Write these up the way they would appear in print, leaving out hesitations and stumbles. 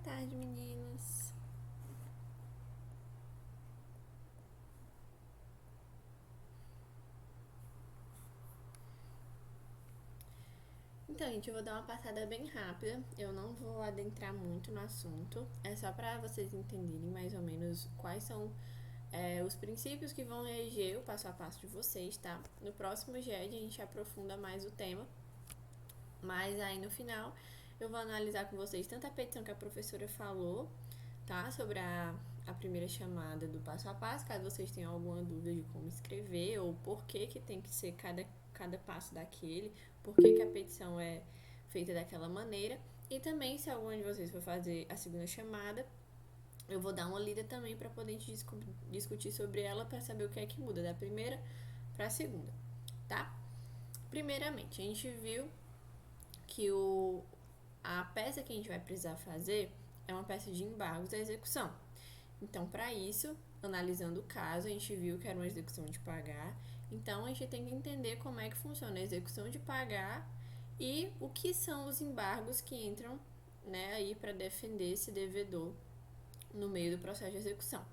tarde, meninas. Então, gente, eu vou dar uma passada bem rápida. Eu não vou adentrar muito no assunto. É só para vocês entenderem mais ou menos quais são os princípios que vão reger o passo a passo de vocês, tá? No próximo GED a gente aprofunda mais o tema. Mas aí no final eu vou analisar com vocês tanto a petição que a professora falou, tá? Sobre a primeira chamada do passo a passo, caso vocês tenham alguma dúvida de como escrever ou por que tem que ser cada passo daquele, por que a petição é feita daquela maneira. E também, se algum de vocês for fazer a segunda chamada, eu vou dar uma lida também para poder discutir sobre ela, para saber o que é que muda da primeira para a segunda, tá? Primeiramente, a gente viu que a peça que a gente vai precisar fazer é uma peça de embargos da execução. Então, para isso, analisando o caso, a gente viu que era uma execução de pagar. Então, a gente tem que entender como é que funciona a execução de pagar e o que são os embargos que entram, né, aí para defender esse devedor no meio do processo de execução.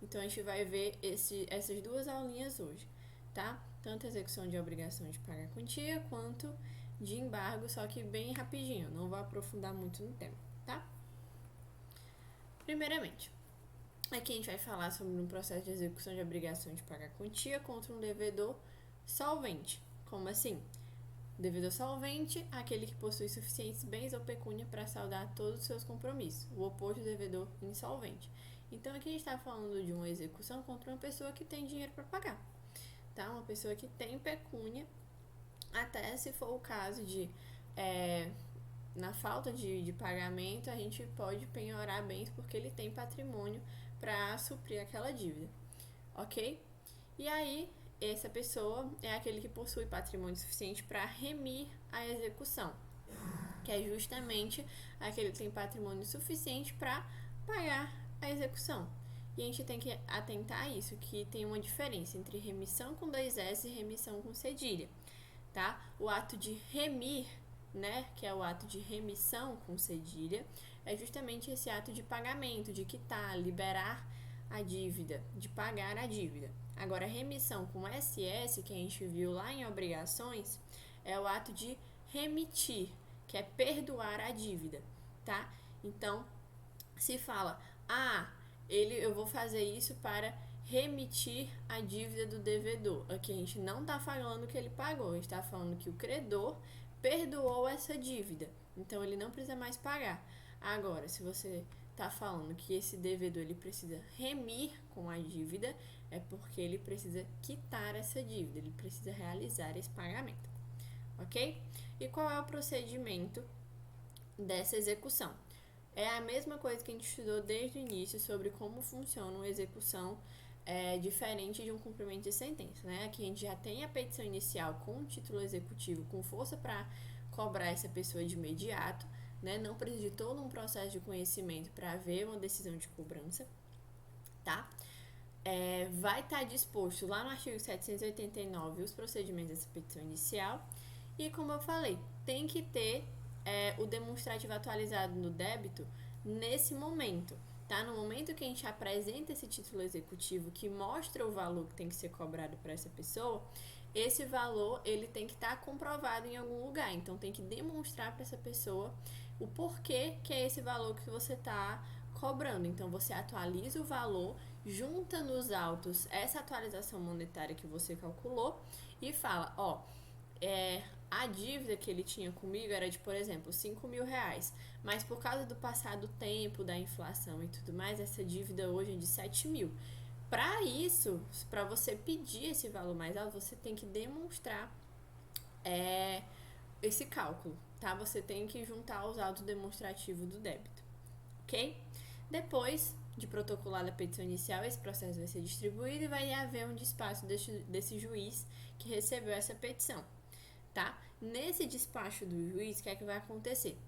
Então, a gente vai ver essas duas aulinhas hoje, tá? Tanto a execução de obrigação de pagar quantia, quanto de embargo, só que bem rapidinho, não vou aprofundar muito no tema, tá? Primeiramente, aqui a gente vai falar sobre um processo de execução de obrigação de pagar quantia contra um devedor solvente. Como assim? Devedor solvente, aquele que possui suficientes bens ou pecúnia para saldar todos os seus compromissos. O oposto do devedor insolvente. Então, aqui a gente está falando de uma execução contra uma pessoa que tem dinheiro para pagar, tá? Uma pessoa que tem pecúnia, até se for o caso de, na falta de pagamento, a gente pode penhorar bens porque ele tem patrimônio para suprir aquela dívida, ok? E aí, essa pessoa é aquele que possui patrimônio suficiente para remir a execução, que é justamente aquele que tem patrimônio suficiente para pagar a execução. E a gente tem que atentar a isso, que tem uma diferença entre remissão com 2S e remissão com cedilha, tá? O ato de remir, né, que é o ato de remissão com cedilha, é justamente esse ato de pagamento, de quitar, liberar a dívida, de pagar a dívida. Agora, remissão com SS, que a gente viu lá em obrigações, é o ato de remitir, que é perdoar a dívida, tá? Então, se fala, eu vou fazer isso para remitir a dívida do devedor. Aqui a gente não está falando que ele pagou, a gente está falando que o credor perdoou essa dívida, então ele não precisa mais pagar. Agora, se você está falando que esse devedor ele precisa remir com a dívida, é porque ele precisa quitar essa dívida, ele precisa realizar esse pagamento, ok? E qual é o procedimento dessa execução? É a mesma coisa que a gente estudou desde o início sobre como funciona uma execução diferente de um cumprimento de sentença, né? Aqui a gente já tem a petição inicial com o título executivo com força para cobrar essa pessoa de imediato, né? Não precisa de todo um processo de conhecimento para haver uma decisão de cobrança, tá? Vai estar disposto lá no artigo 789 os procedimentos dessa petição inicial e, como eu falei, tem que ter o demonstrativo atualizado no débito nesse momento, tá? No momento que a gente apresenta esse título executivo que mostra o valor que tem que ser cobrado para essa pessoa, esse valor ele tem que estar comprovado em algum lugar, então tem que demonstrar para essa pessoa o porquê que é esse valor que você está cobrando. Então você atualiza o valor, junta nos autos essa atualização monetária que você calculou e fala, a dívida que ele tinha comigo era de, por exemplo, 5 mil reais, mas por causa do passar do tempo, da inflação e tudo mais, essa dívida hoje é de 7 mil. Para isso, para você pedir esse valor mais alto, você tem que demonstrar esse cálculo, tá? Você tem que juntar os autos demonstrativos do débito, ok? Depois de protocolada a petição inicial, esse processo vai ser distribuído e vai haver um despacho desse juiz que recebeu essa petição, tá? Nesse despacho do juiz, o que é que vai acontecer?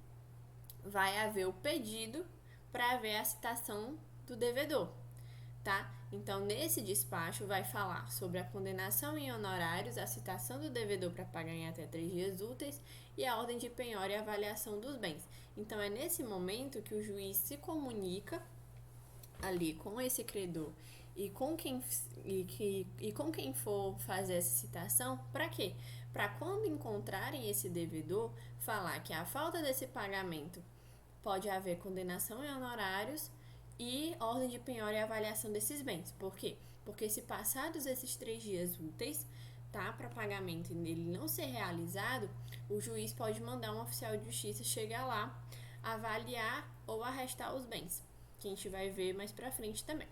Vai haver o pedido para haver a citação do devedor, tá? Então, nesse despacho vai falar sobre a condenação em honorários, a citação do devedor para pagar em até 3 dias úteis e a ordem de penhora e avaliação dos bens. Então, é nesse momento que o juiz se comunica ali com esse credor e com quem for fazer essa citação, para quê? Para quando encontrarem esse devedor, falar que a falta desse pagamento pode haver condenação em honorários e ordem de penhora e avaliação desses bens. Por quê? Porque se passados esses 3 dias úteis, tá, para pagamento e ele não ser realizado, o juiz pode mandar um oficial de justiça chegar lá, avaliar ou arrestar os bens, que a gente vai ver mais pra frente também.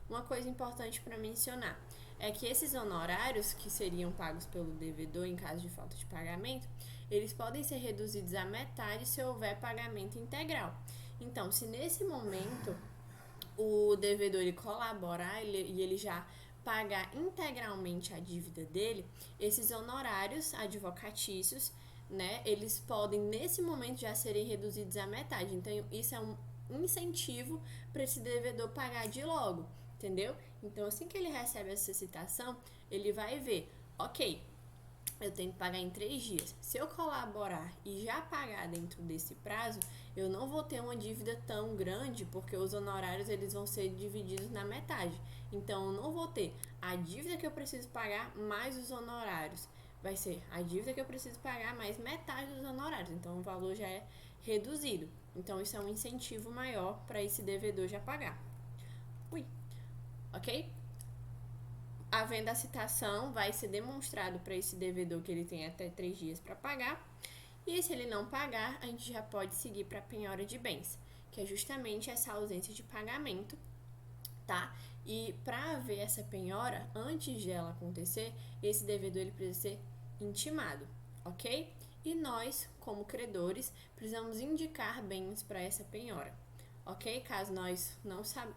Uma coisa importante para mencionar é que esses honorários que seriam pagos pelo devedor em caso de falta de pagamento, eles podem ser reduzidos à metade se houver pagamento integral. Então, se nesse momento o devedor ele colaborar e ele já pagar integralmente a dívida dele, esses honorários advocatícios, né, eles podem nesse momento já serem reduzidos à metade. Então, isso é um incentivo para esse devedor pagar de logo, entendeu? Então, assim que ele recebe essa citação, ele vai ver, ok, eu tenho que pagar em 3 dias. Se eu colaborar e já pagar dentro desse prazo, eu não vou ter uma dívida tão grande, porque os honorários eles vão ser divididos na metade. Então, eu não vou ter a dívida que eu preciso pagar mais os honorários. Vai ser a dívida que eu preciso pagar mais metade dos honorários. Então, o valor já é reduzido. Então, isso é um incentivo maior para esse devedor já pagar. Ok? Havendo a citação, vai ser demonstrado para esse devedor que ele tem até 3 dias para pagar. E se ele não pagar, a gente já pode seguir para a penhora de bens, que é justamente essa ausência de pagamento, tá? E para haver essa penhora, antes de ela acontecer, esse devedor ele precisa ser intimado, ok? E nós, como credores, precisamos indicar bens para essa penhora, ok? Caso nós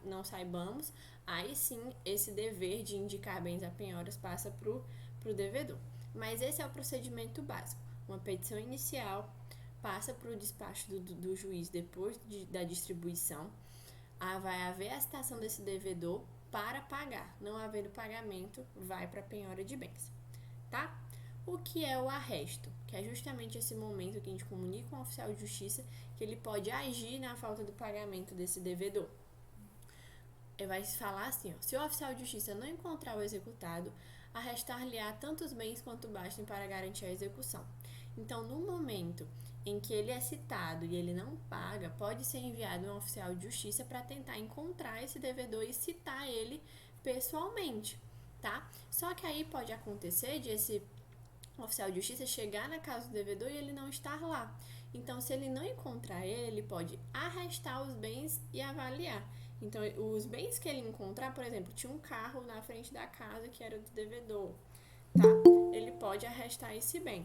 não saibamos, aí sim esse dever de indicar bens a penhoras passa para o devedor. Mas esse é o procedimento básico. Uma petição inicial passa para o despacho do juiz depois da distribuição. Vai haver a citação desse devedor para pagar. Não havendo pagamento, vai para a penhora de bens, tá? O que é o arresto? Que é justamente esse momento que a gente comunica com o oficial de justiça que ele pode agir na falta do pagamento desse devedor. Ele vai falar assim, ó, se o oficial de justiça não encontrar o executado, arrestar-lhe-á tantos bens quanto bastem para garantir a execução. Então, no momento em que ele é citado e ele não paga, pode ser enviado um oficial de justiça para tentar encontrar esse devedor e citar ele pessoalmente, tá? Só que aí pode acontecer de esse oficial de justiça chegar na casa do devedor e ele não estar lá. Então, se ele não encontrar ele pode arrestar os bens e avaliar. Então, os bens que ele encontrar, por exemplo, tinha um carro na frente da casa que era do devedor, tá? Ele pode arrestar esse bem,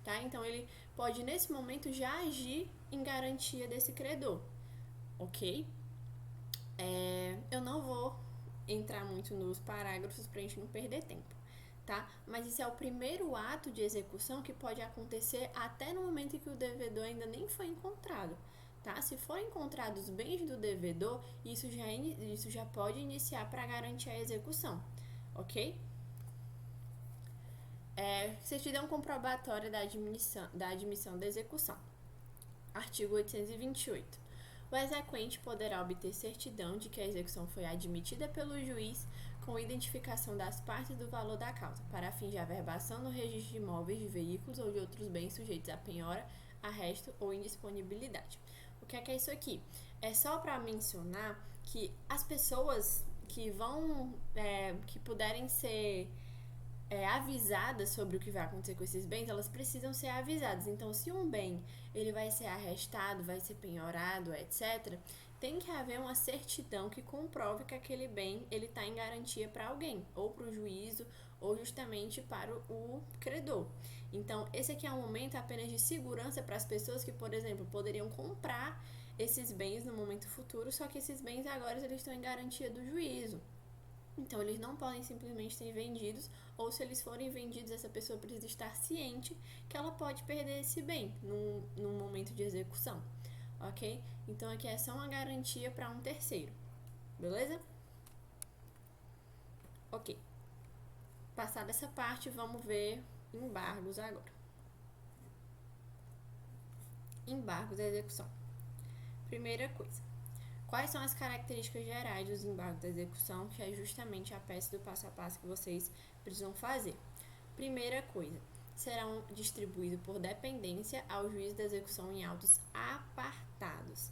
tá? Então, ele pode, nesse momento, já agir em garantia desse credor, ok? Eu não vou entrar muito nos parágrafos pra gente não perder tempo, tá? Mas isso é o primeiro ato de execução que pode acontecer até no momento em que o devedor ainda nem foi encontrado, tá? Se forem encontrados os bens do devedor, isso já pode iniciar para garantir a execução, ok? Certidão comprobatória da admissão da execução. Artigo 828. O exequente poderá obter certidão de que a execução foi admitida pelo juiz com identificação das partes do valor da causa, para fim de averbação no registro de imóveis, de veículos ou de outros bens sujeitos a penhora, arresto ou indisponibilidade. O que é isso aqui? É só para mencionar que as pessoas que que puderem ser avisadas sobre o que vai acontecer com esses bens, elas precisam ser avisadas. Então, se um bem ele vai ser arrestado, vai ser penhorado, etc., tem que haver uma certidão que comprove que aquele bem ele está em garantia para alguém, ou para o juízo, ou justamente para o credor. Então, esse aqui é um momento apenas de segurança para as pessoas que, por exemplo, poderiam comprar esses bens no momento futuro, só que esses bens agora eles estão em garantia do juízo. Então, eles não podem simplesmente ser vendidos, ou se eles forem vendidos, essa pessoa precisa estar ciente que ela pode perder esse bem num momento de execução, ok? Então, aqui é só uma garantia para um terceiro, beleza? Ok. Passada essa parte, vamos ver embargos agora. Embargos da execução. Primeira coisa. Quais são as características gerais dos embargos da execução, que é justamente a peça do passo a passo que vocês precisam fazer? Primeira coisa, serão distribuídos por dependência ao juiz da execução em autos apartados.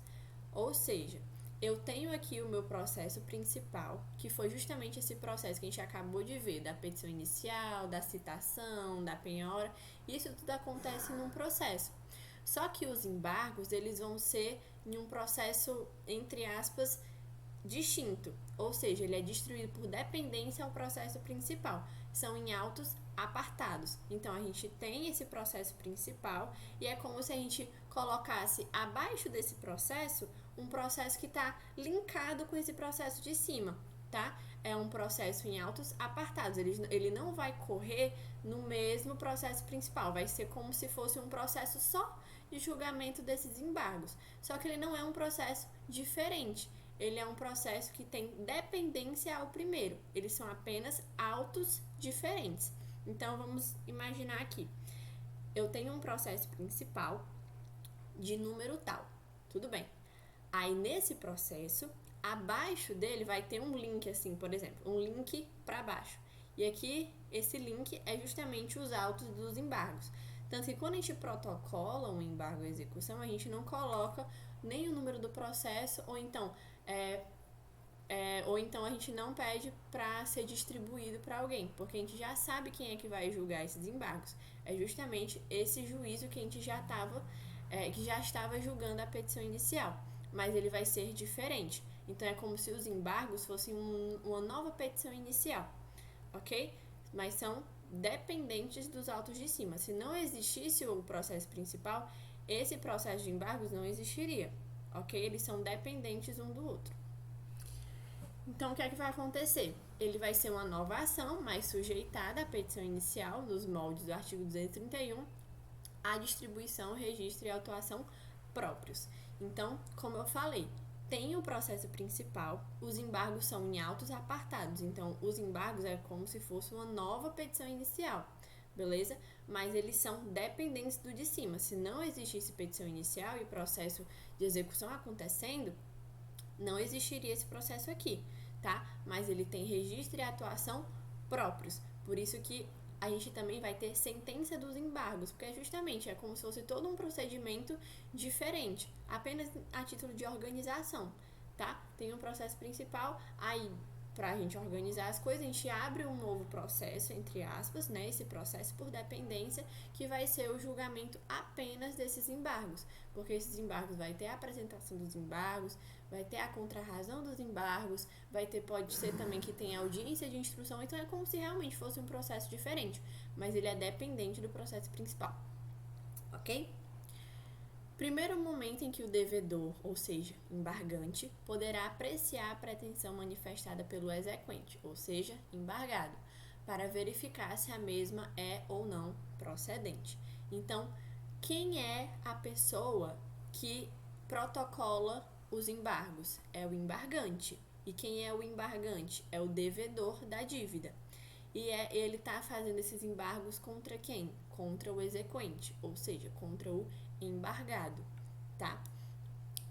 Ou seja, eu tenho aqui o meu processo principal, que foi justamente esse processo que a gente acabou de ver, da petição inicial, da citação, da penhora, isso tudo acontece num processo. Só que os embargos, eles vão ser em um processo, entre aspas, distinto, ou seja, ele é distribuído por dependência ao processo principal. São em autos apartados. Então, a gente tem esse processo principal e é como se a gente colocasse abaixo desse processo um processo que está linkado com esse processo de cima, tá? É um processo em autos apartados. Ele não vai correr no mesmo processo principal. Vai ser como se fosse um processo só de julgamento desses embargos. Só que ele não é um processo diferente. Ele é um processo que tem dependência ao primeiro. Eles são apenas autos diferentes. Então, vamos imaginar aqui. Eu tenho um processo principal de número tal. Tudo bem. Aí, nesse processo, abaixo dele vai ter um link, assim, por exemplo, um link para baixo. E aqui, esse link é justamente os autos dos embargos. Tanto que quando a gente protocola um embargo à execução, a gente não coloca nem o número do processo, ou então a gente não pede para ser distribuído para alguém, porque a gente já sabe quem é que vai julgar esses embargos. É justamente esse juízo que a gente que já estava julgando a petição inicial, mas ele vai ser diferente. Então é como se os embargos fossem uma nova petição inicial, ok? Mas são dependentes dos autos de cima. Se não existisse o processo principal, esse processo de embargos não existiria, ok? Eles são dependentes um do outro. Então, o que é que vai acontecer? Ele vai ser uma nova ação, mas sujeitada à petição inicial, nos moldes do artigo 231, a distribuição, registro e autuação próprios. Então, como eu falei, tem o processo principal, os embargos são em autos apartados. Então, os embargos é como se fosse uma nova petição inicial, beleza? Mas eles são dependentes do de cima. Se não existisse petição inicial e processo de execução acontecendo, não existiria esse processo aqui, tá? Mas ele tem registro e atuação próprios. Por isso que a gente também vai ter sentença dos embargos, porque justamente é como se fosse todo um procedimento diferente, apenas a título de organização, tá? Tem um processo principal, aí para a gente organizar as coisas, a gente abre um novo processo, entre aspas, né? Esse processo por dependência, que vai ser o julgamento apenas desses embargos, porque esses embargos vai ter a apresentação dos embargos, vai ter a contrarrazão dos embargos, pode ser também que tenha audiência de instrução, então é como se realmente fosse um processo diferente, mas ele é dependente do processo principal, ok? Primeiro momento em que o devedor, ou seja, embargante, poderá apreciar a pretensão manifestada pelo exequente, ou seja, embargado, para verificar se a mesma é ou não procedente. Então, quem é a pessoa que protocola os embargos? É o embargante. E quem é o embargante? É o devedor da dívida. E ele está fazendo esses embargos contra quem? Contra o exequente, ou seja, contra o embargado, tá?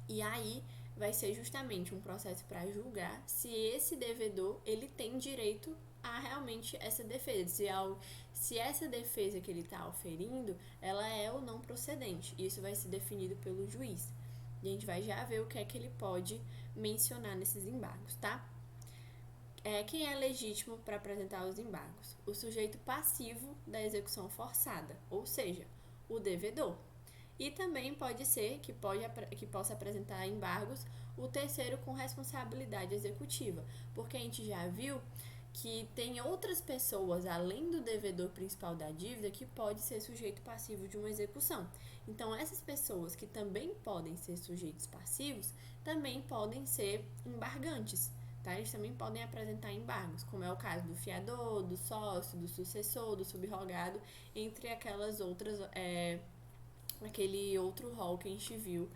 E aí vai ser justamente um processo para julgar se esse devedor ele tem direito a realmente essa defesa, se essa defesa que ele está oferindo, ela é ou não procedente. Isso vai ser definido pelo juiz. E a gente vai já ver o que é que ele pode mencionar nesses embargos, tá? Quem é legítimo para apresentar os embargos? O sujeito passivo da execução forçada, ou seja, o devedor. E também pode ser que possa apresentar embargos o terceiro com responsabilidade executiva, porque a gente já viu que tem outras pessoas, além do devedor principal da dívida, que pode ser sujeito passivo de uma execução. Então, essas pessoas que também podem ser sujeitos passivos, também podem ser embargantes. Tá? Eles também podem apresentar embargos, como é o caso do fiador, do sócio, do sucessor, do subrogado, entre aquelas outras, aquele outro rol que a gente viu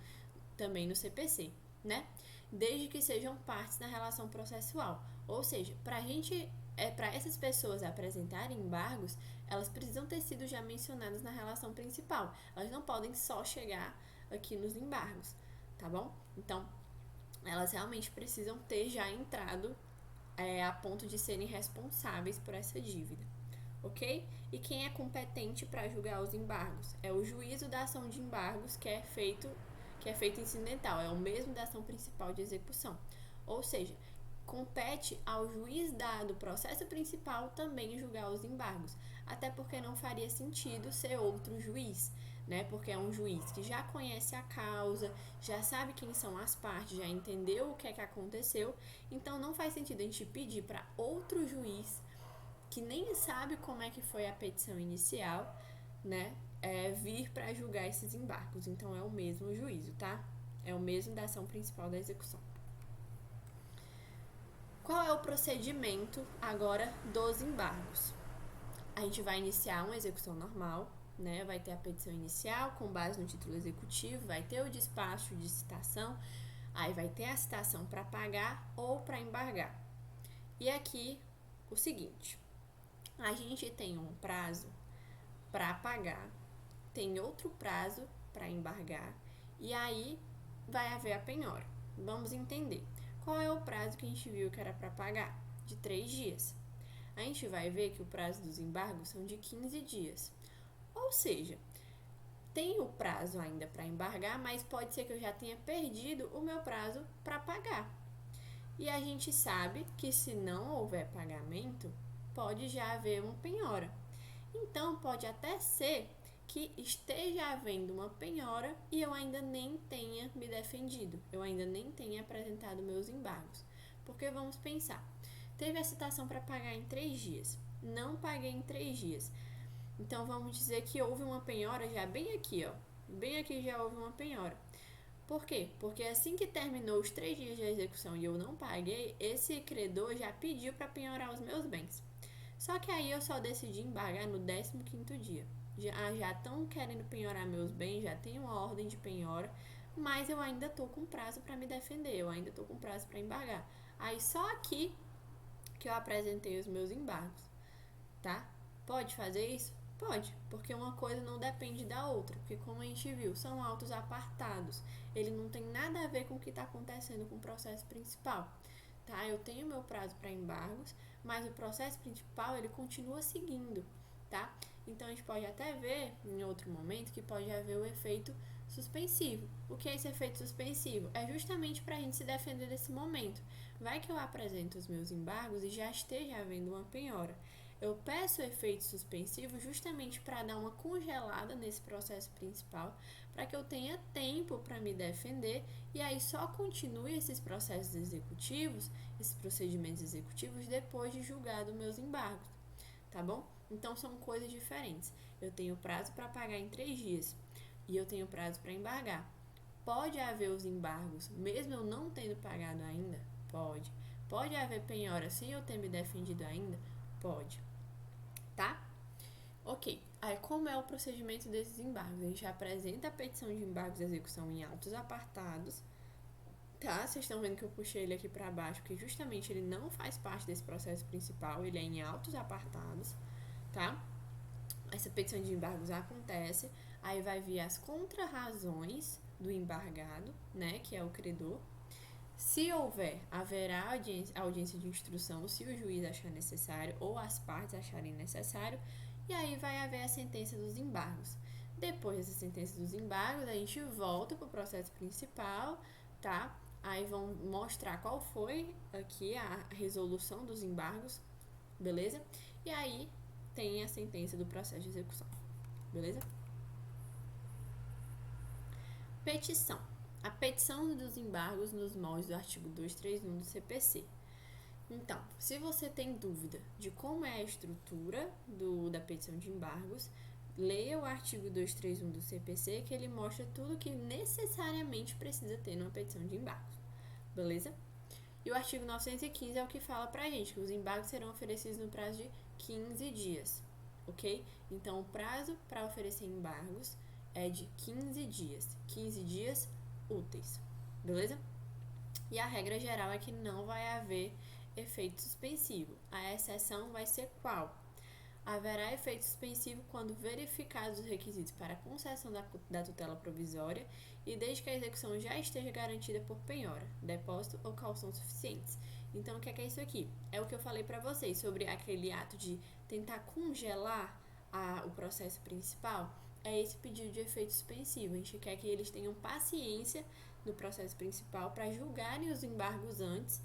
também no CPC, né? Desde que sejam partes na relação processual. Ou seja, para a gente para essas pessoas apresentarem embargos, elas precisam ter sido já mencionadas na relação principal. Elas não podem só chegar aqui nos embargos, tá bom? Então, elas realmente precisam ter já entrado a ponto de serem responsáveis por essa dívida, ok? E quem é competente para julgar os embargos? É o juízo da ação de embargos que é feito incidental, é o mesmo da ação principal de execução. Ou seja, compete ao juiz do processo principal também julgar os embargos, até porque não faria sentido ser outro juiz, né? Porque é um juiz que já conhece a causa, já sabe quem são as partes, já entendeu o que é que aconteceu, então não faz sentido a gente pedir para outro juiz que nem sabe como é que foi a petição inicial, né? Vir para julgar esses embargos. Então é o mesmo juízo, tá? É o mesmo da ação principal da execução. Qual é o procedimento agora dos embargos? A gente vai iniciar uma execução normal, né? Vai ter a petição inicial com base no título executivo, vai ter o despacho de citação, aí vai ter a citação para pagar ou para embargar. E aqui o seguinte, a gente tem um prazo para pagar, tem outro prazo para embargar e aí vai haver a penhora. Vamos entender. Qual é o prazo que a gente viu que era para pagar? De 3 dias. A gente vai ver que o prazo dos embargos são de 15 dias. Ou seja, tem o prazo ainda para embargar, mas pode ser que eu já tenha perdido o meu prazo para pagar. E a gente sabe que se não houver pagamento, pode já haver uma penhora. Então, pode até ser que esteja havendo uma penhora e eu ainda nem tenha me defendido, eu ainda nem tenha apresentado meus embargos. Porque vamos pensar, teve a citação para pagar em 3 dias, não paguei em 3 dias. Então, vamos dizer que houve uma penhora já bem aqui, ó. Bem aqui já houve uma penhora. Por quê? Porque assim que terminou os 3 dias de execução e eu não paguei, esse credor já pediu para penhorar os meus bens. Só que aí eu só decidi embargar no 15º dia. Já estão querendo penhorar meus bens, já tem uma ordem de penhora, mas eu ainda estou com prazo para me defender, eu ainda estou com prazo para embargar. Aí só aqui que eu apresentei os meus embargos, tá? Pode fazer isso? Pode, porque uma coisa não depende da outra, porque como a gente viu, são autos apartados, ele não tem nada a ver com o que está acontecendo com o processo principal, tá? Eu tenho meu prazo para embargos, mas o processo principal ele continua seguindo, tá? Então a gente pode até ver em outro momento que pode haver o efeito suspensivo. O que é esse efeito suspensivo? É justamente para a gente se defender desse momento. Vai que eu apresento os meus embargos e já esteja havendo uma penhora. Eu peço o efeito suspensivo justamente para dar uma congelada nesse processo principal, para que eu tenha tempo para me defender e aí só continue esses processos executivos, esses procedimentos executivos depois de julgado meus embargos, tá bom? Então são coisas diferentes. Eu tenho prazo para pagar em 3 dias e eu tenho prazo para embargar. Pode haver os embargos, mesmo eu não tendo pagado ainda? Pode. Pode haver penhora sem eu ter me defendido ainda? Pode. Tá? Ok. Aí, como é o procedimento desses embargos? A gente apresenta a petição de embargos de execução em autos apartados, tá? Vocês estão vendo que eu puxei ele aqui para baixo, porque justamente ele não faz parte desse processo principal, ele é em autos apartados, tá? Essa petição de embargos acontece, aí vai vir as contrarrazões do embargado, né, que é o credor. Se houver, haverá audiência de instrução se o juiz achar necessário ou as partes acharem necessário, e aí vai haver a sentença dos embargos. Depois dessa sentença dos embargos, a gente volta para o processo principal, tá? Aí vão mostrar qual foi aqui a resolução dos embargos, beleza? E aí tem a sentença do processo de execução, beleza? Petição. A petição dos embargos nos moldes do artigo 231 do CPC. Então, se você tem dúvida de como é a estrutura da petição de embargos, leia o artigo 231 do CPC, que ele mostra tudo que necessariamente precisa ter numa petição de embargos, beleza? E o artigo 915 é o que fala pra gente que os embargos serão oferecidos no prazo de 15 dias, ok? Então, o prazo para oferecer embargos é de 15 dias. 15 dias úteis, beleza? E a regra geral é que não vai haver efeito suspensivo. A exceção vai ser qual? Haverá efeito suspensivo quando verificados os requisitos para a concessão da tutela provisória e desde que a execução já esteja garantida por penhora, depósito ou calção suficientes. Então, o que é isso aqui? É o que eu falei para vocês sobre aquele ato de tentar congelar o processo principal. É esse pedido de efeito suspensivo. A gente quer que eles tenham paciência no processo principal para julgarem os embargos antes,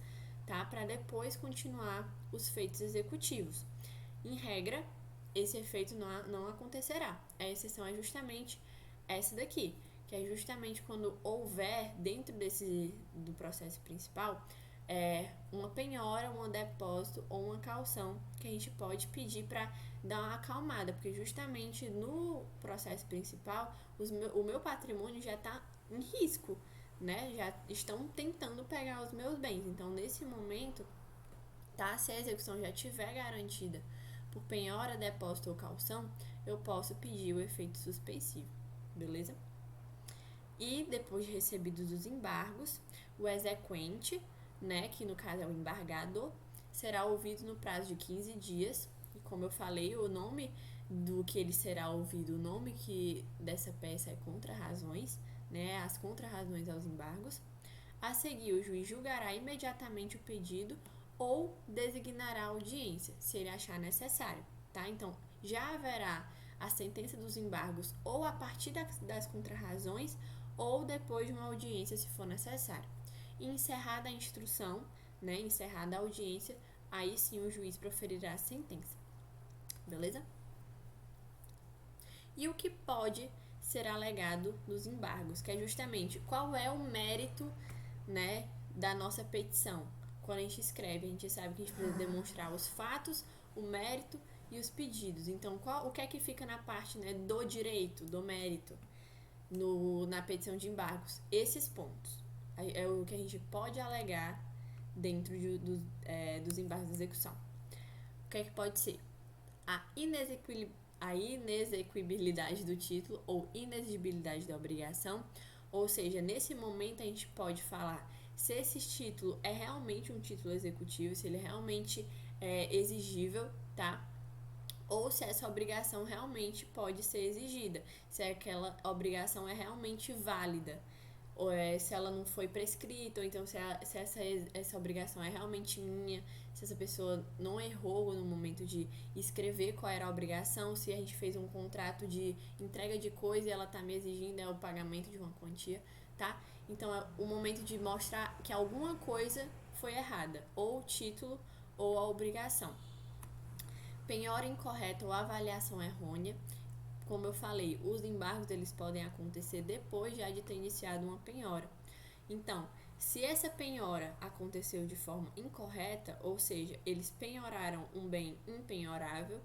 tá? Para depois continuar os feitos executivos. Em regra, esse efeito não acontecerá. A exceção é justamente essa daqui, que é justamente quando houver dentro do processo principal uma penhora, um depósito ou uma calção que a gente pode pedir para dar uma acalmada, porque justamente no processo principal o meu patrimônio já está em risco, né? Já estão tentando pegar os meus bens. Então, nesse momento, tá? Se a execução já estiver garantida por penhora, depósito ou calção, eu posso pedir o efeito suspensivo, beleza? E depois de recebidos os embargos, o exequente, né, que no caso é o embargador, será ouvido no prazo de 15 dias. E como eu falei, o nome do que ele será ouvido, o nome dessa peça é contrarrazões, né, as contrarrazões aos embargos. A seguir, o juiz julgará imediatamente o pedido ou designará audiência, se ele achar necessário, tá? Então, já haverá a sentença dos embargos ou a partir das contrarrazões ou depois de uma audiência, se for necessário. E encerrada a instrução, né, encerrada a audiência, aí sim o juiz proferirá a sentença, beleza? E o que pode ser alegado nos embargos, que é justamente qual é o mérito, né, da nossa petição. Quando a gente escreve, a gente sabe que a gente precisa demonstrar os fatos, o mérito e os pedidos. Então, o que é que fica na parte, né, do direito, do mérito, na petição de embargos? Esses pontos. É o que a gente pode alegar dentro dos embargos de execução. O que é que pode ser? A inexequibilidade do título ou inexigibilidade da obrigação. Ou seja, nesse momento a gente pode falar se esse título é realmente um título executivo, se ele realmente é exigível, tá? Ou se essa obrigação realmente pode ser exigida, se aquela obrigação é realmente válida, ou se ela não foi prescrita, ou então se essa obrigação é realmente minha, se essa pessoa não errou no momento de escrever qual era a obrigação, se a gente fez um contrato de entrega de coisa e ela está me exigindo o pagamento de uma quantia, tá? Então é o momento de mostrar que alguma coisa foi errada, ou o título ou a obrigação. Penhora incorreta ou avaliação errônea. Como eu falei, os embargos eles podem acontecer depois já de ter iniciado uma penhora. Então, se essa penhora aconteceu de forma incorreta, ou seja, eles penhoraram um bem impenhorável,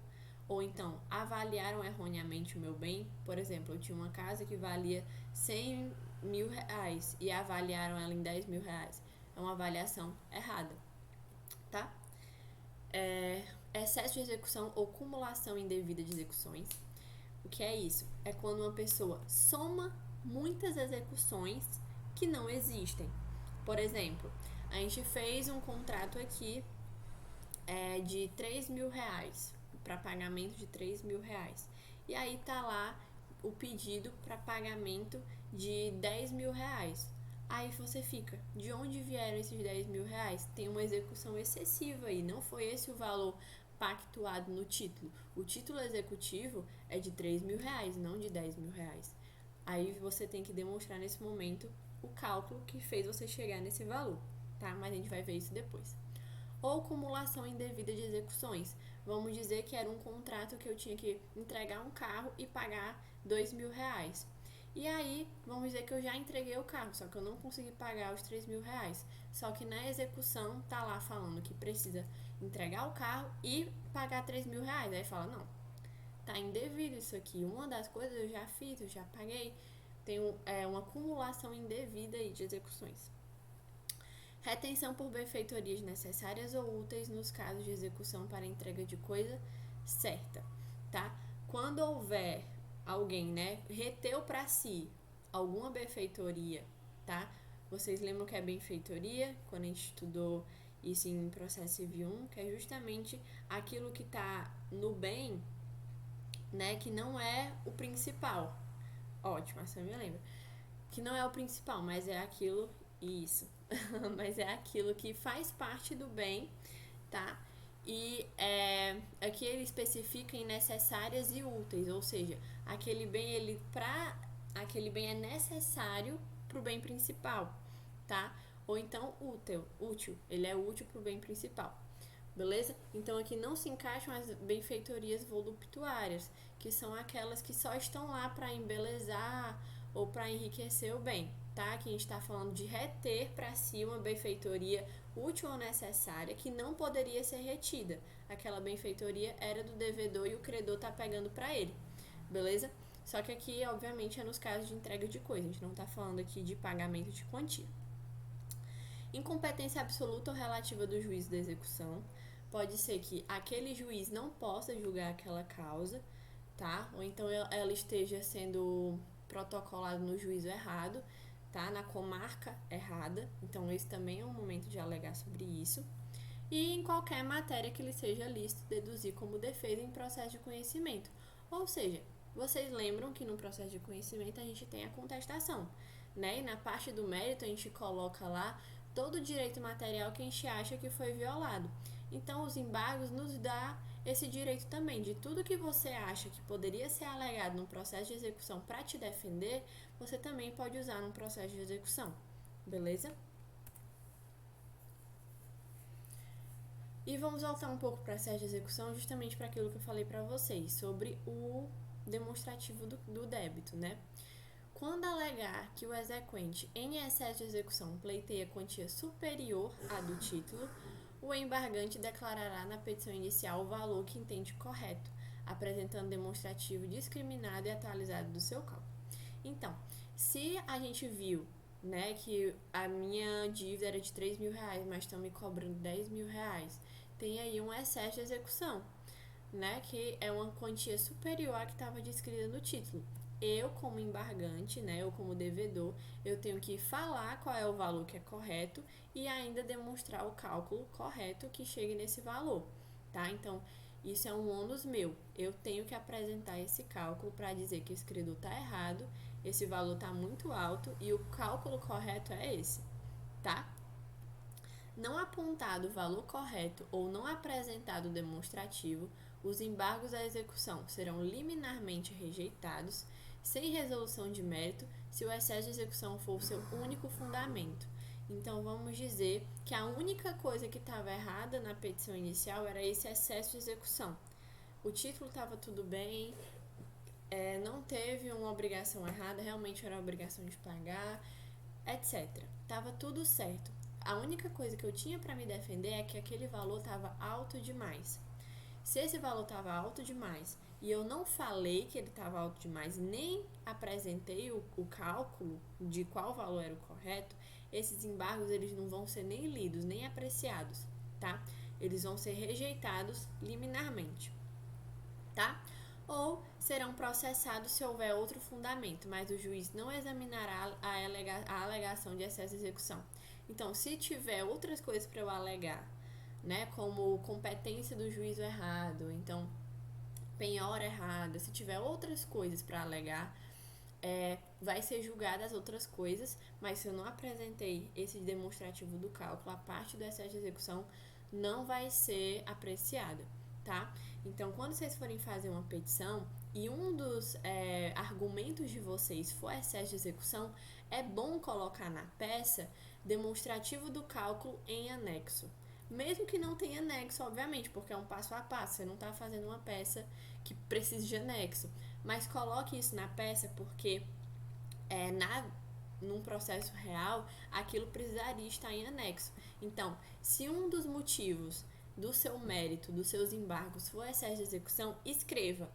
ou então avaliaram erroneamente o meu bem, por exemplo, eu tinha uma casa que valia 100 mil reais e avaliaram ela em 10 mil reais. É uma avaliação errada, tá? Excesso de execução ou cumulação indevida de execuções. O que é isso? É quando uma pessoa soma muitas execuções que não existem. Por exemplo, a gente fez um contrato aqui de 3 mil reais, para pagamento de 3 mil reais. E aí tá lá o pedido para pagamento de 10 mil reais. Aí você fica, de onde vieram esses 10 mil reais? Tem uma execução excessiva aí, não foi esse o valor pactuado no título. O título executivo é de 3 mil reais, não de 10 mil reais. Aí você tem que demonstrar nesse momento o cálculo que fez você chegar nesse valor, tá? Mas a gente vai ver isso depois. Ou cumulação indevida de execuções. Vamos dizer que era um contrato que eu tinha que entregar um carro e pagar 2 mil reais. E aí, vamos dizer que eu já entreguei o carro, só que eu não consegui pagar os 3 mil reais. Só que na execução tá lá falando que precisa entregar o carro e pagar 3 mil reais. Aí fala, não, tá indevido isso aqui. Uma das coisas eu já fiz, eu já paguei. Tem uma acumulação indevida aí de execuções. Retenção por benfeitorias necessárias ou úteis nos casos de execução para entrega de coisa certa, tá? Quando houver alguém, né, reteu para si alguma benfeitoria, tá? Vocês lembram que é benfeitoria? Quando a gente estudou isso em processo civil 1, que é justamente aquilo que está no bem, né, que não é o principal. Ótimo, assim me lembra. Que não é o principal, mas é aquilo, isso, mas é aquilo que faz parte do bem, tá? E aqui ele especifica em necessárias e úteis, ou seja, aquele bem aquele bem é necessário para o bem principal, tá? Ou então útil, ele é útil para o bem principal. Beleza? Então aqui não se encaixam as benfeitorias voluptuárias, que são aquelas que só estão lá para embelezar ou para enriquecer o bem, tá? Aqui a gente está falando de reter para si uma benfeitoria útil ou necessária que não poderia ser retida. Aquela benfeitoria era do devedor e o credor tá pegando para ele, beleza? Só que aqui, obviamente, é nos casos de entrega de coisa, a gente não está falando aqui de pagamento de quantia. Incompetência absoluta ou relativa do juiz da execução. Pode ser que aquele juiz não possa julgar aquela causa, tá? Ou então ela esteja sendo protocolada no juízo errado, tá? Na comarca errada. Então, esse também é um momento de alegar sobre isso. E em qualquer matéria que lhe seja lícito deduzir como defesa em processo de conhecimento. Ou seja, vocês lembram que no processo de conhecimento a gente tem a contestação, né? E na parte do mérito a gente coloca lá todo o direito material que a gente acha que foi violado. Então, os embargos nos dá esse direito também, de tudo que você acha que poderia ser alegado num processo de execução para te defender, você também pode usar num processo de execução, beleza? E vamos voltar um pouco para o processo de execução, justamente para aquilo que eu falei para vocês, sobre o demonstrativo do débito, né? Quando alegar que o exequente em excesso de execução pleiteia quantia superior à do título, o embargante declarará na petição inicial o valor que entende correto, apresentando demonstrativo discriminado e atualizado do seu cálculo. Então, se a gente viu, né, que a minha dívida era de 3 mil reais, mas estão me cobrando 10 mil reais, tem aí um excesso de execução, né, que é uma quantia superior à que estava descrita no título. Eu, como embargante, né, eu como devedor, eu tenho que falar qual é o valor que é correto e ainda demonstrar o cálculo correto que chegue nesse valor, tá? Então, isso é um ônus meu. Eu tenho que apresentar esse cálculo para dizer que esse credor está errado, esse valor está muito alto e o cálculo correto é esse, tá? Não apontado o valor correto ou não apresentado o demonstrativo, os embargos à execução serão liminarmente rejeitados, sem resolução de mérito, se o excesso de execução for o seu único fundamento. Então, vamos dizer que a única coisa que estava errada na petição inicial era esse excesso de execução. O título estava tudo bem, não teve uma obrigação errada, realmente era a obrigação de pagar, etc. Estava tudo certo. A única coisa que eu tinha para me defender é que aquele valor estava alto demais. Se esse valor estava alto demais e eu não falei que ele estava alto demais, nem apresentei o cálculo de qual valor era o correto, esses embargos eles não vão ser nem lidos, nem apreciados, tá? Eles vão ser rejeitados liminarmente, tá? Ou serão processados se houver outro fundamento, mas o juiz não examinará a alegação de excesso de execução. Então, se tiver outras coisas para eu alegar, né, como competência do juízo errado, então penhora errada, se tiver outras coisas para alegar, vai ser julgada as outras coisas, mas se eu não apresentei esse demonstrativo do cálculo, a parte do excesso de execução não vai ser apreciada, tá? Então, quando vocês forem fazer uma petição e um dos argumentos de vocês for excesso de execução, é bom colocar na peça demonstrativo do cálculo em anexo. Mesmo que não tenha anexo, obviamente, porque é um passo a passo, você não está fazendo uma peça que precise de anexo. Mas coloque isso na peça porque num processo real, aquilo precisaria estar em anexo. Então, se um dos motivos do seu mérito, dos seus embargos, for excesso de execução, escreva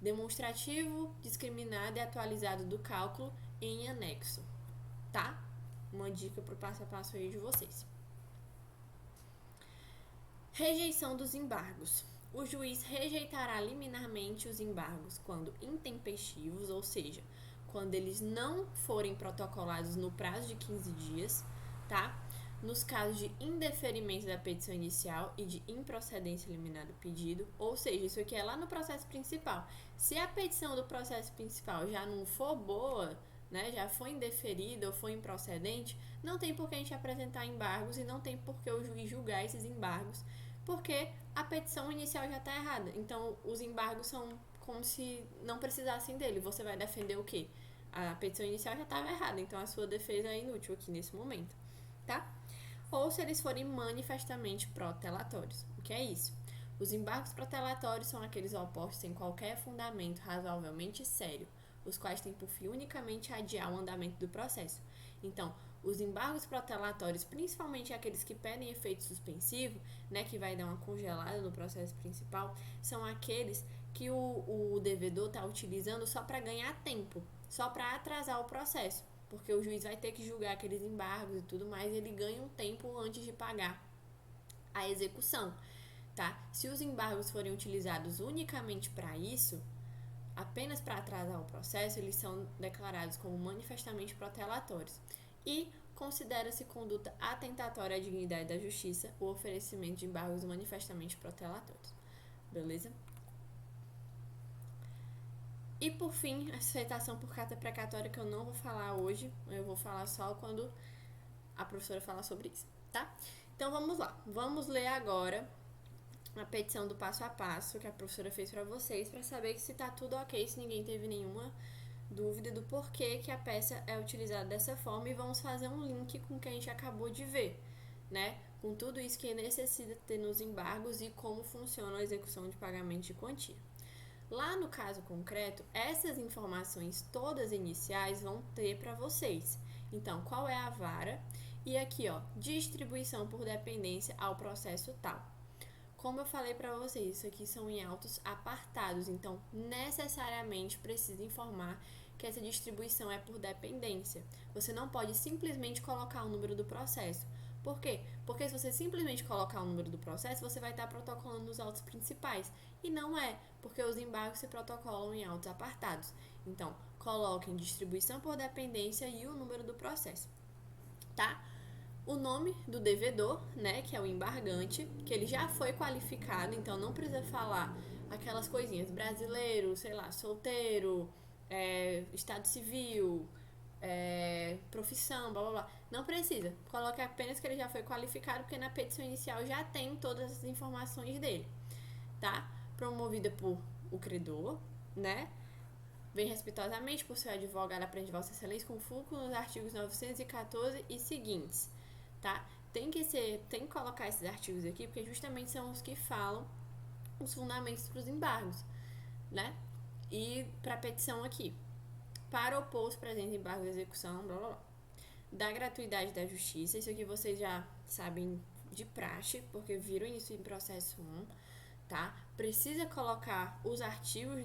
demonstrativo, discriminado e atualizado do cálculo em anexo, tá? Uma dica para o passo a passo aí de vocês. Rejeição dos embargos. O juiz rejeitará liminarmente os embargos quando intempestivos, ou seja, quando eles não forem protocolados no prazo de 15 dias, tá? nos casos de indeferimento da petição inicial e de improcedência liminar do pedido, ou seja, isso aqui é lá no processo principal. Se a petição do processo principal já não for boa, né, já foi indeferida ou foi improcedente, não tem por que a gente apresentar embargos e não tem por que o juiz julgar esses embargos, porque a petição inicial já está errada. Então, os embargos são como se não precisassem dele. Você vai defender o quê? A petição inicial já estava errada, então a sua defesa é inútil aqui nesse momento, tá? Ou se eles forem manifestamente protelatórios. O que é isso? Os embargos protelatórios são aqueles opostos sem qualquer fundamento razoavelmente sério, os quais têm por fim unicamente adiar o andamento do processo. Então, os embargos protelatórios, principalmente aqueles que pedem efeito suspensivo, né, que vai dar uma congelada no processo principal, são aqueles que o devedor está utilizando só para ganhar tempo, só para atrasar o processo, porque o juiz vai ter que julgar aqueles embargos e tudo mais, e ele ganha um tempo antes de pagar a execução, tá? Se os embargos forem utilizados unicamente para isso, apenas para atrasar o processo, eles são declarados como manifestamente protelatórios. E considera-se conduta atentatória à dignidade da justiça o oferecimento de embargos manifestamente protelatórios. Beleza? E por fim, a aceitação por carta precatória, que eu não vou falar hoje, eu vou falar só quando a professora falar sobre isso, tá? Então vamos lá, vamos ler agora a petição do passo a passo que a professora fez para vocês, para saber se tá tudo ok, se ninguém teve nenhuma dúvida do porquê que a peça é utilizada dessa forma, e vamos fazer um link com o que a gente acabou de ver, né? Com tudo isso que necessita ter nos embargos e como funciona a execução de pagamento de quantia. Lá no caso concreto, essas informações todas iniciais vão ter para vocês. Então, qual é a vara? E aqui, ó, distribuição por dependência ao processo tal. Como eu falei para vocês, isso aqui são em autos apartados, então necessariamente precisa informar que essa distribuição é por dependência. Você não pode simplesmente colocar o número do processo. Por quê? Porque se você simplesmente colocar o número do processo, você vai estar protocolando nos autos principais. E não é, porque os embargos se protocolam em autos apartados. Então, coloquem distribuição por dependência e o número do processo, tá? O nome do devedor, né, que é o embargante, que ele já foi qualificado, então não precisa falar aquelas coisinhas, brasileiro, sei lá, solteiro, estado civil, profissão, blá blá blá. Não precisa, coloque apenas que ele já foi qualificado, porque na petição inicial já tem todas as informações dele, tá? Promovida por o credor, né? Vem respeitosamente por seu advogado aprende Vossa Excelência com fulcro nos artigos 914 e seguintes, tá? Tem que colocar esses artigos aqui, porque justamente são os que falam os fundamentos para os embargos, né? E para a petição aqui, para opor os presentes embargos de execução, blá blá blá. Da gratuidade da justiça, isso aqui vocês já sabem de praxe, porque viram isso em processo 1, tá? Precisa colocar os artigos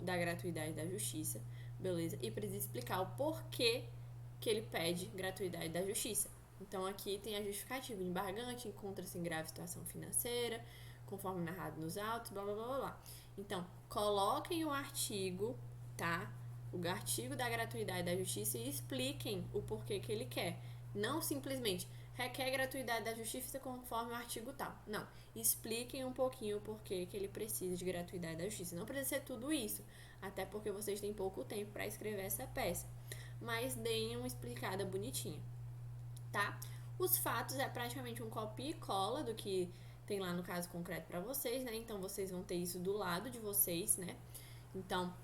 da gratuidade da justiça, beleza? E precisa explicar o porquê que ele pede gratuidade da justiça. Então, aqui tem a justificativa. O embargante encontra-se em grave situação financeira, conforme narrado nos autos, blá, blá, blá, blá. Então, coloquem o artigo, tá? O artigo da gratuidade da justiça e expliquem o porquê que ele quer. Não simplesmente requer gratuidade da justiça conforme o artigo tal. Não. Expliquem um pouquinho o porquê que ele precisa de gratuidade da justiça. Não precisa ser tudo isso, até porque vocês têm pouco tempo para escrever essa peça. Mas deem uma explicada bonitinha, tá? Os fatos é praticamente um copia e cola do que tem lá no caso concreto para vocês, né? Então, vocês vão ter isso do lado de vocês, né? Então,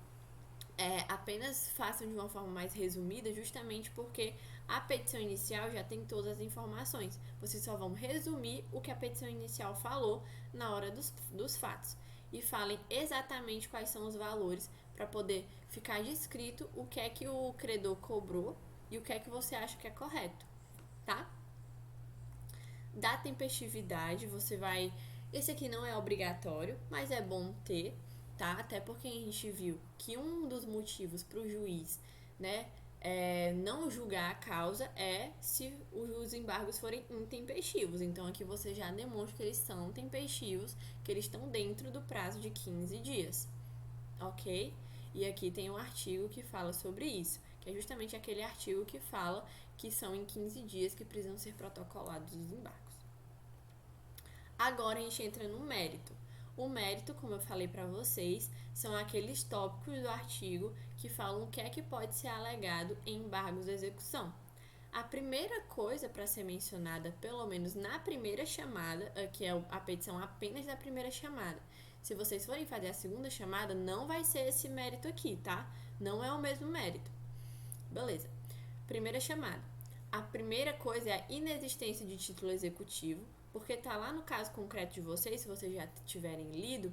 apenas façam de uma forma mais resumida, justamente porque a petição inicial já tem todas as informações. Vocês só vão resumir o que a petição inicial falou na hora dos fatos. E falem exatamente quais são os valores para poder ficar descrito o que é que o credor cobrou e o que é que você acha que é correto, tá? Da tempestividade, você vai... Esse aqui não é obrigatório, mas é bom ter, tá? Até porque a gente viu que um dos motivos para o juiz, né, não julgar a causa é se os embargos forem intempestivos. Então, aqui você já demonstra que eles são tempestivos, que eles estão dentro do prazo de 15 dias, ok? E aqui tem um artigo que fala sobre isso, que é justamente aquele artigo que fala que são em 15 dias que precisam ser protocolados os embargos. Agora a gente entra no mérito. O mérito, como eu falei para vocês, são aqueles tópicos do artigo que falam o que é que pode ser alegado em embargos de execução. A primeira coisa para ser mencionada, pelo menos na primeira chamada, que é a petição apenas da primeira chamada. Se vocês forem fazer a segunda chamada, não vai ser esse mérito aqui, tá? Não é o mesmo mérito. Beleza. Primeira chamada. A primeira coisa é a inexistência de título executivo, porque tá lá no caso concreto de vocês, se vocês já tiverem lido,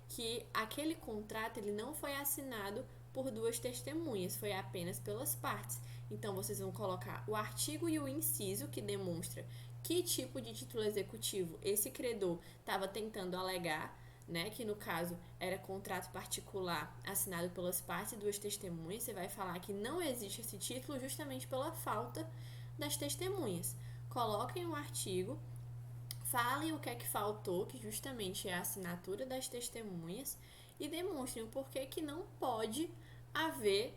que aquele contrato ele não foi assinado por duas testemunhas, foi apenas pelas partes. Então, vocês vão colocar o artigo e o inciso, que demonstra que tipo de título executivo esse credor estava tentando alegar, né? Que no caso era contrato particular assinado pelas partes e duas testemunhas. Você vai falar que não existe esse título justamente pela falta das testemunhas. Coloquem o artigo, falem o que é que faltou, que justamente é a assinatura das testemunhas, e demonstrem o porquê que não pode haver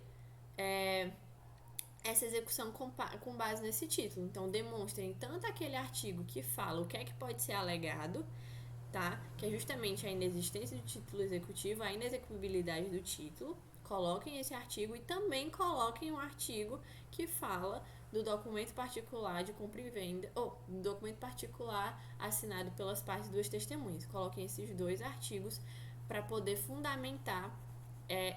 essa execução com base nesse título. Então, demonstrem tanto aquele artigo que fala o que é que pode ser alegado, tá? Que é justamente a inexistência do título executivo, a inexecuibilidade do título. Coloquem esse artigo e também coloquem um artigo que fala do documento particular de compra e venda, ou documento particular assinado pelas partes duas testemunhas. Coloquem esses dois artigos para poder fundamentar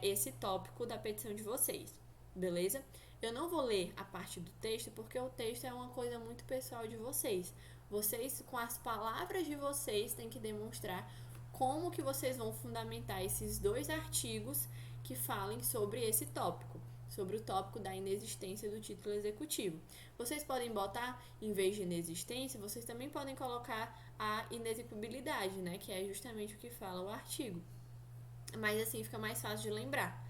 esse tópico da petição de vocês, beleza? Eu não vou ler a parte do texto, porque o texto é uma coisa muito pessoal de vocês. Vocês, com as palavras de vocês, têm que demonstrar como que vocês vão fundamentar esses dois artigos que falem sobre esse tópico, sobre o tópico da inexistência do título executivo. Vocês podem botar, em vez de inexistência, vocês também podem colocar a inexecuibilidade, né? Que é justamente o que fala o artigo. Mas assim fica mais fácil de lembrar,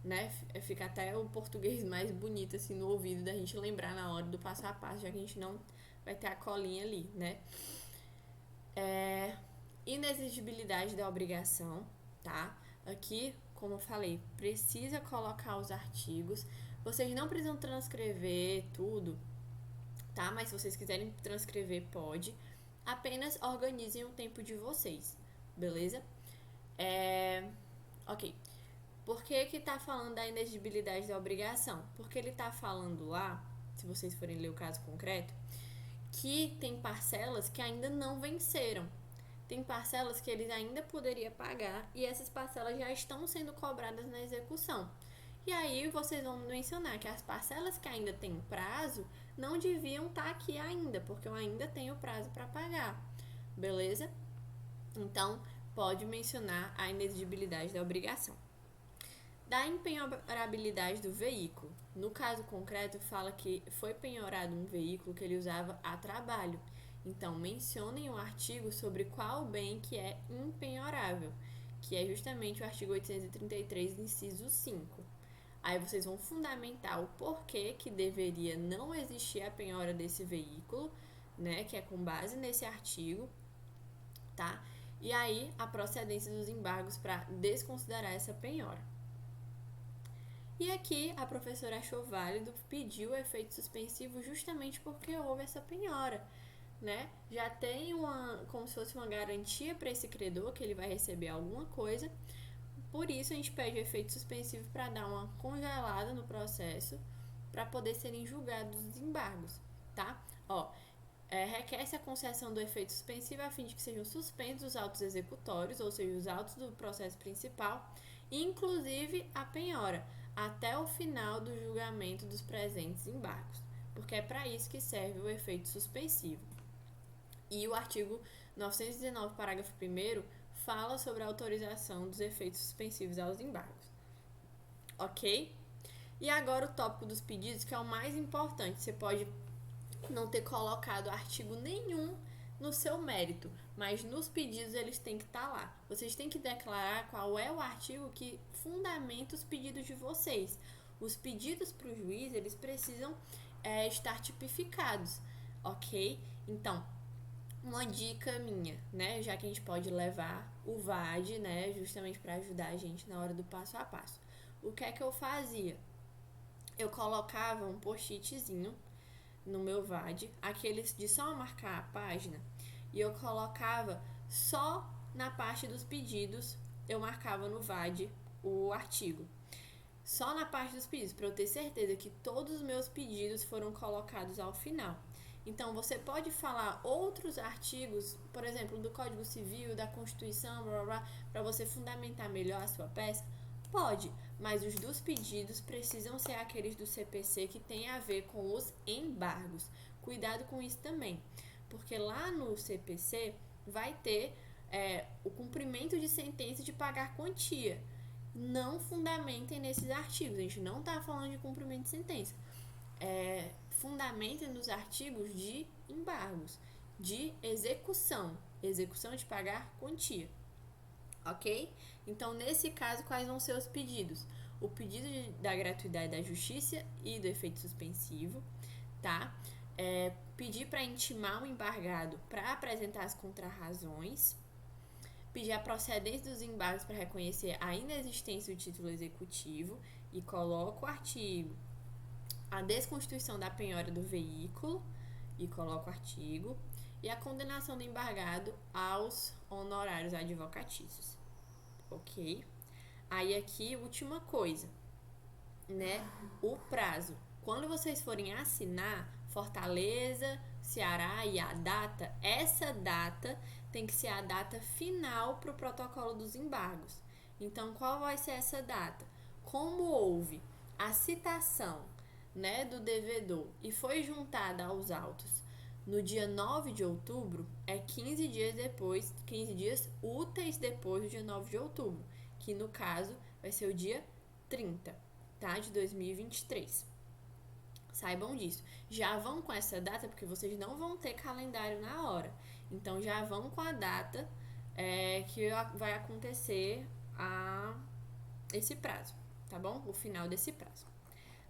né? Fica até o português mais bonito assim no ouvido da gente lembrar na hora do passo a passo, já que a gente não vai ter a colinha ali, né? Inexigibilidade da obrigação, tá? Aqui, como eu falei, precisa colocar os artigos. Vocês não precisam transcrever tudo, tá? Mas se vocês quiserem transcrever, pode. Apenas organizem o tempo de vocês, beleza? Ok. Por que tá falando da inexigibilidade da obrigação? Porque ele tá falando lá, se vocês forem ler o caso concreto, que tem parcelas que ainda não venceram. Tem parcelas que eles ainda poderiam pagar e essas parcelas já estão sendo cobradas na execução. E aí vocês vão mencionar que as parcelas que ainda têm prazo não deviam estar aqui ainda, porque eu ainda tenho prazo para pagar. Beleza? Então, pode mencionar a inexigibilidade da obrigação. Da empenhorabilidade do veículo. No caso concreto, fala que foi penhorado um veículo que ele usava a trabalho. Então, mencionem o artigo sobre qual bem que é impenhorável, que é justamente o artigo 833, inciso 5. Aí vocês vão fundamentar o porquê que deveria não existir a penhora desse veículo, né, que é com base nesse artigo, tá? E aí, a procedência dos embargos para desconsiderar essa penhora. E aqui, a professora achou válido pedir o efeito suspensivo justamente porque houve essa penhora, né? Já tem como se fosse uma garantia para esse credor que ele vai receber alguma coisa. Por isso, a gente pede o efeito suspensivo para dar uma congelada no processo para poder serem julgados os embargos, tá? Requer-se a concessão do efeito suspensivo a fim de que sejam suspensos os autos executórios, ou seja, os autos do processo principal, inclusive a penhora, até o final do julgamento dos presentes embargos, porque é para isso que serve o efeito suspensivo. E o artigo 919, parágrafo 1º, fala sobre a autorização dos efeitos suspensivos aos embargos. Ok? E agora o tópico dos pedidos, que é o mais importante. Você pode não ter colocado artigo nenhum no seu mérito, mas nos pedidos eles têm que estar lá. Vocês têm que declarar qual é o artigo que fundamenta os pedidos de vocês. Os pedidos para o juiz, eles precisam estar tipificados, ok? Então, uma dica minha, né, já que a gente pode levar o VAD, né, justamente para ajudar a gente na hora do passo a passo. O que é que eu fazia? eu colocava um post-itzinho no meu VAD, aqueles de só marcar a página, e eu colocava só na parte dos pedidos, eu marcava no VAD o artigo. Só na parte dos pedidos, para eu ter certeza que todos os meus pedidos foram colocados ao final. Então, você pode falar outros artigos, por exemplo, do Código Civil, da Constituição, blá, blá, blá, para você fundamentar melhor a sua peça? Pode, mas os dos pedidos precisam ser aqueles do CPC que tem a ver com os embargos. Cuidado com isso também, porque lá no CPC vai ter o cumprimento de sentença de pagar quantia. Não fundamentem nesses artigos, a gente não está falando de cumprimento de sentença. Fundamentem nos artigos de embargos, de execução de pagar quantia. Ok? Então, nesse caso, quais vão ser os pedidos? O pedido da gratuidade da justiça e do efeito suspensivo, tá? Pedir para intimar o embargado para apresentar as contrarrazões, pedir a procedência dos embargos para reconhecer a inexistência do título executivo e coloco o artigo. A desconstituição da penhora do veículo e coloco o artigo. E a condenação do embargado aos honorários advocatícios. Ok? Aí aqui, última coisa, né? O prazo. Quando vocês forem assinar Fortaleza, Ceará e a data, essa data tem que ser a data final para o protocolo dos embargos. Então, qual vai ser essa data? Como houve a citação, né, do devedor e foi juntada aos autos no dia 9 de outubro, é 15 dias úteis depois do dia 9 de outubro, que no caso vai ser o dia 30, tá, de 2023. Saibam disso. Já vão com essa data, porque vocês não vão ter calendário na hora. Então, já vão com a data que vai acontecer esse prazo, tá bom? O final desse prazo.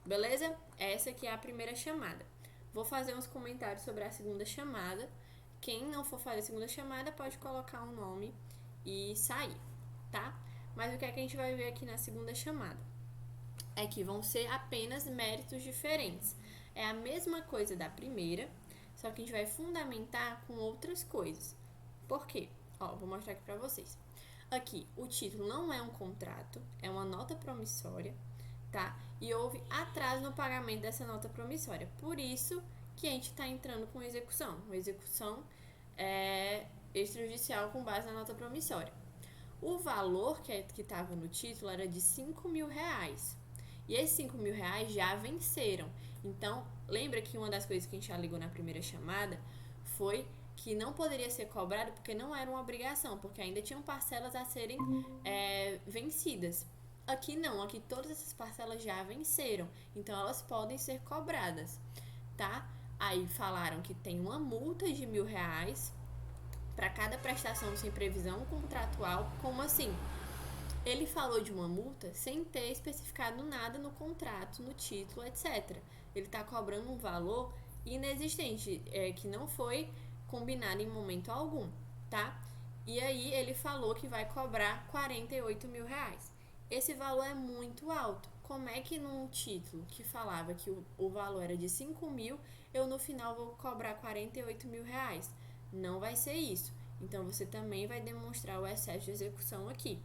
Beleza? Essa aqui é a primeira chamada. Vou fazer uns comentários sobre a segunda chamada. Quem não for fazer a segunda chamada pode colocar um nome e sair, tá? Mas o que é que a gente vai ver aqui na segunda chamada? É que vão ser apenas méritos diferentes. É a mesma coisa da primeira, só que a gente vai fundamentar com outras coisas. Por quê? Vou mostrar aqui pra vocês. Aqui, o título não é um contrato, é uma nota promissória, tá? E houve atraso no pagamento dessa nota promissória. Por isso que a gente está entrando com execução. Uma execução extrajudicial com base na nota promissória. O valor que estava no título era de R$5.000. E esses R$5.000 já venceram. Então, lembra que uma das coisas que a gente já ligou na primeira chamada foi que não poderia ser cobrado porque não era uma obrigação, porque ainda tinham parcelas a serem vencidas. Aqui não, aqui todas essas parcelas já venceram, então elas podem ser cobradas, tá? Aí falaram que tem uma multa de R$1.000 para cada prestação sem previsão contratual. Como assim? Ele falou de uma multa sem ter especificado nada no contrato, no título, etc. Ele está cobrando um valor inexistente, que não foi combinado em momento algum, tá? E aí ele falou que vai cobrar R$48.000. Esse valor é muito alto. Como é que num título que falava que o valor era de 5.000, eu no final vou cobrar R$48.000? Não vai ser isso. Então, você também vai demonstrar o excesso de execução aqui,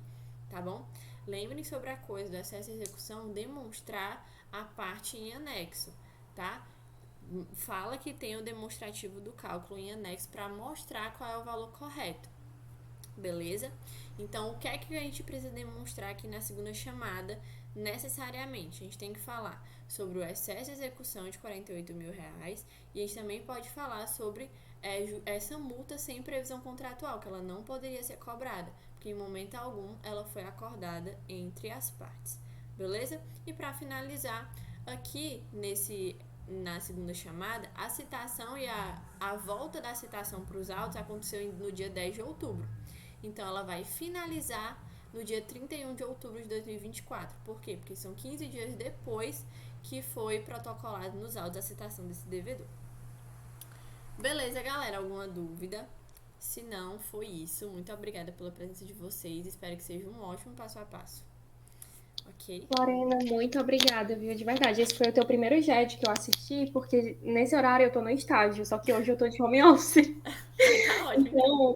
tá bom? Lembrem sobre a coisa do excesso de execução, demonstrar a parte em anexo, tá? Fala que tem o demonstrativo do cálculo em anexo para mostrar qual é o valor correto. Beleza? Então, o que é que a gente precisa demonstrar aqui na segunda chamada? Necessariamente, a gente tem que falar sobre o excesso de execução de R$48.000 e a gente também pode falar sobre essa multa sem previsão contratual, que ela não poderia ser cobrada, porque em momento algum ela foi acordada entre as partes. Beleza? E para finalizar, aqui na segunda chamada, a citação e a volta da citação para os autos aconteceu no dia 10 de outubro. Então, ela vai finalizar no dia 31 de outubro de 2024. Por quê? Porque são 15 dias depois que foi protocolado nos autos a citação desse devedor. Beleza, galera? Alguma dúvida? Se não, foi isso. Muito obrigada pela presença de vocês. Espero que seja um ótimo passo a passo. Ok? Lorena, muito obrigada, viu? De verdade. Esse foi o teu primeiro JED que eu assisti, porque nesse horário eu tô no estágio, só que hoje eu tô de home office. Tá ótimo, então. Então,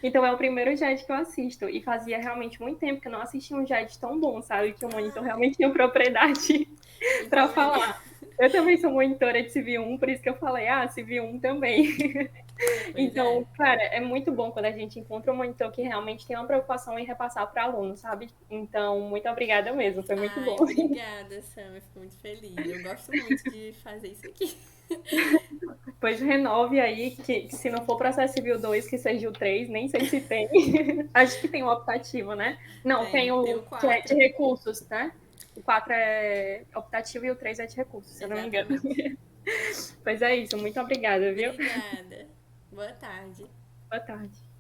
então é o primeiro JED que eu assisto. E fazia realmente muito tempo que eu não assistia um JED tão bom, sabe? Que o monitor Ah, realmente tinha propriedade para então ele. falar. Eu também sou monitora de CV1, por isso que eu falei, CV1 também. Pois é. Então, cara, é muito bom quando a gente encontra um monitor que realmente tem uma preocupação em repassar para aluno, sabe? Então, muito obrigada mesmo, foi muito bom. Ai, obrigada, Sam. Eu fico muito feliz. Eu gosto muito de fazer isso aqui. Depois renove aí, que se não for processo civil 2, que seja o 3, nem sei se tem. Acho que tem o optativo, né? Não, tem Tem o o que é de 4. recursos, né? O 4 é optativo e o 3 é de recursos, se eu não me engano. Exatamente. Pois é isso, muito obrigada, viu? Obrigada. Boa tarde. Boa tarde.